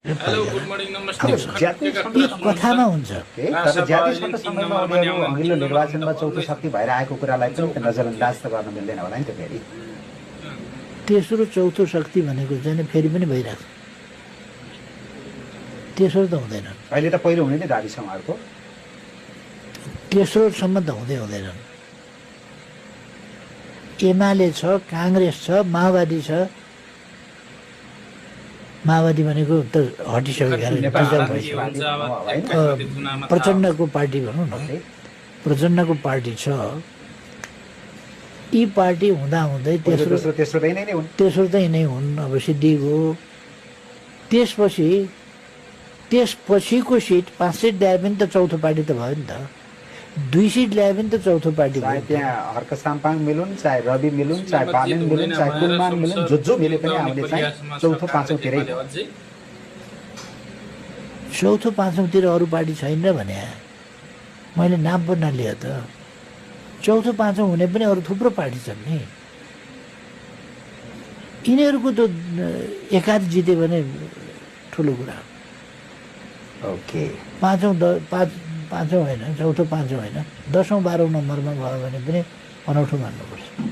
Hello good morning नमस्ते यो कथामा हुन्छ तर जाति सङ्घमा उनीहरू अघिल्लो निर्वाचनमा चौथो शक्ति भएर आएको कुरालाई पनि त नजरअन्दाज त गर्न मिल्दैन होला नि त फेरि। तेस्रो चौथो शक्ति भनेको चाहिँ फेरि पनि भइरहेको छ, तेस्रो त हुँदैन। अहिले त पहिलो हुने नै दाबी छ उहाँहरूको। तेस्रोसम्म त हुँदैनन्। एमाले छ, काङ्ग्रेस छ, माओवादी छ। माओवादी भनेको त हटिसक्यो, प्रचण्डको पार्टी भनौँ न, प्रचण्डको पार्टी छ। यी पार्टी हुँदाहुँदै तेस्रो त यिनै हुन्। अब सिद्धिको त्यसपछिको सिट 5 सिट ल्याए पनि त चौथो पार्टी त भयो नि त। 2 सिट ल्याए पनि त चौथो पार्टी भयो। त्यहाँ हर्क साम्पाङ मिलुन्, चाहे रवि मिलुन्, चाहे बालेन मिलुन्, चाहे कुलमान मिलुन्, जो मिले पनि आउने चाहिँ चौथो पाँचौँतिरै। चौथो पाँचौँतिर अरू पार्टी छैन र भने मैले नाम पनि नलिएँ त। चौथो पाँचौँ हुने पनि अरू थुप्रो पार्टी छन् नि। यिनीहरूको त एकाध जित्यो भने ठुलो कुरा। ओके, पाँचौँ होइन, चौथो पाँचौँ होइन, 10औँ 12औँ नम्बरमा भयो भने पनि अनौठो मान्नुपर्छ।